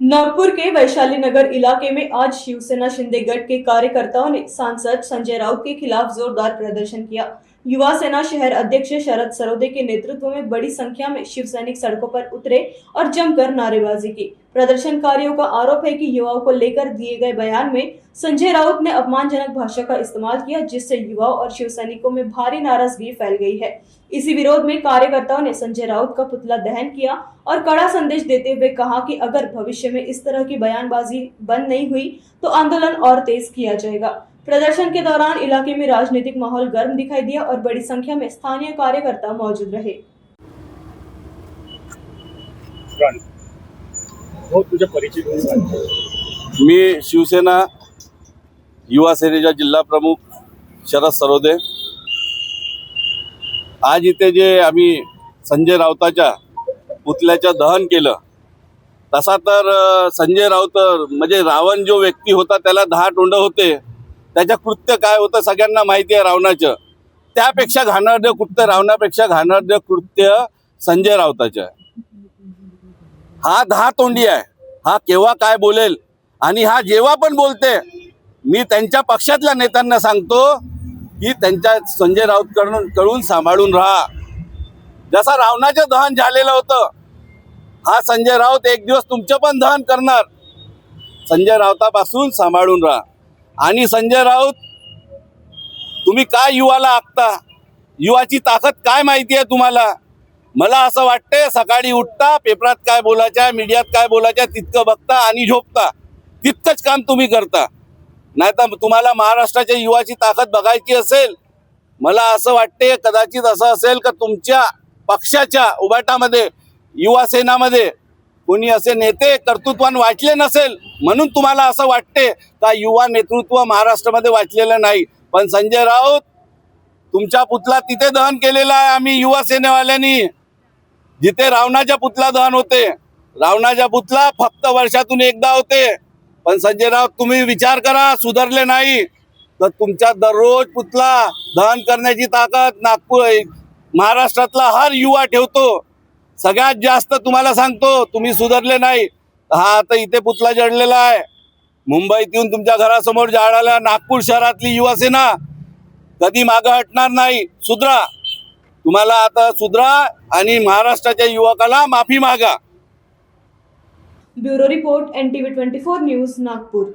नागपुर के वैशाली नगर इलाके में आज शिवसेना शिंदे गढ़ के कार्यकर्ताओं ने सांसद संजय राउत के खिलाफ जोरदार प्रदर्शन किया। युवा सेना शहर अध्यक्ष शरद सरोदे के नेतृत्व में बड़ी संख्या में शिव सैनिक सड़कों पर उतरे और जमकर नारेबाजी की। प्रदर्शनकारियों का आरोप है कि युवाओं को लेकर दिए गए बयान में संजय राउत ने अपमानजनक भाषा का इस्तेमाल किया, जिससे युवाओं और शिव सैनिकों में भारी नाराजगी फैल गई है। इसी विरोध में कार्यकर्ताओं ने संजय राउत का पुतला दहन किया और कड़ा संदेश देते हुए कहा कि अगर भविष्य में इस तरह की बयानबाजी बंद नहीं हुई तो आंदोलन और तेज किया जाएगा। प्रदर्शन के दौरान इलाके में राजनीतिक माहौल गर्म दिखाई दिया और बड़ी संख्या में स्थानीय कार्यकर्ता मौजूद रहे। मी शिवसेना युवा सेनेचा जिल्हा प्रमुख शरद सरोदे। आज इथे जे आम्ही संजय राऊताच्या पुतळ्याचं दहन केलं, तसा तर संजय राऊत म्हणजे रावण जो व्यक्ती होता त्याला 10 तोंड होते, त्याचं कृत्य काय होतं सगळ्यांना माहिती आहे रावणाचं। त्यापेक्षा घाणेरडं कृत्य, रावणापेक्षा घाणेरडं कृत्य संजय राऊताचं आहे। हा 10 तोंडी आहे, हा केव्हा काय बोलेल आणि हा जेव्हा पण बोलते, मी त्यांच्या पक्षातल्या नेत्यांना सांगतो की त्यांच्या संजय राऊत कडून सांभाळून राहा। जसा रावणाचं दहन झालेलं होतं, हा संजय राऊत एक दिवस तुमचं पण दहन करणार। संजय राऊतापासून सांभाळून राहा। आणि संजय राऊत, तुम्ही काय युवाला आखता? युवाची ताकद काय माहिती आहे तुम्हाला? मला असं वाटते सकाळी उठता, पेपरात काय बोलायचं, मीडियात काय बोलायचं तितकं बघता आणि झोपता, तितकंच काम तुम्ही करता। नाहीतर तुम्हाला महाराष्ट्राच्या युवाची ताकद बघायची असेल, मला असं वाटते कदाचित असं असेल की तुमच्या पक्षाच्या उभाटामध्ये युवा सेनामध्ये कोणी असे नेते कर्तृत्वान वाचले नसेल, म्हणून तुम्हाला असं वाटते का युवा नेतृत्व महाराष्ट्रामध्ये वाचलेलं नाही। पण संजय राऊत, तुमचा पुतळा तिथे दहन केलेला आहे आम्ही युवा सेनेवाल्यांनी, जिथे रावणाचा पुतळा दहन होते। रावणाचा पुतळा फक्त वर्षातून एकदा होते। पण संजय राऊत, तुम्ही विचार करा, सुधारले नाही तर तुमच्या दररोज पुतळा दहन करण्याची ताकद नागपूर महाराष्ट्रातला हर युवा ठेवतो। सगळ्यात जास्त तुम्हाला सांगतो, तुम्ही सुधारले नाही। हा आता इथे पुतळा जळलेला आहे, मुंबईत येऊन तुमच्या घरासमोर जाळाला नागपूर शहरातली युवा सेना कधी मागे हटणार नाही। सुधरा, तुम्हाला आता सुधरा आणि महाराष्ट्राच्या युवकाला माफी मागा। Bureau report NTV 24 news Nagpur.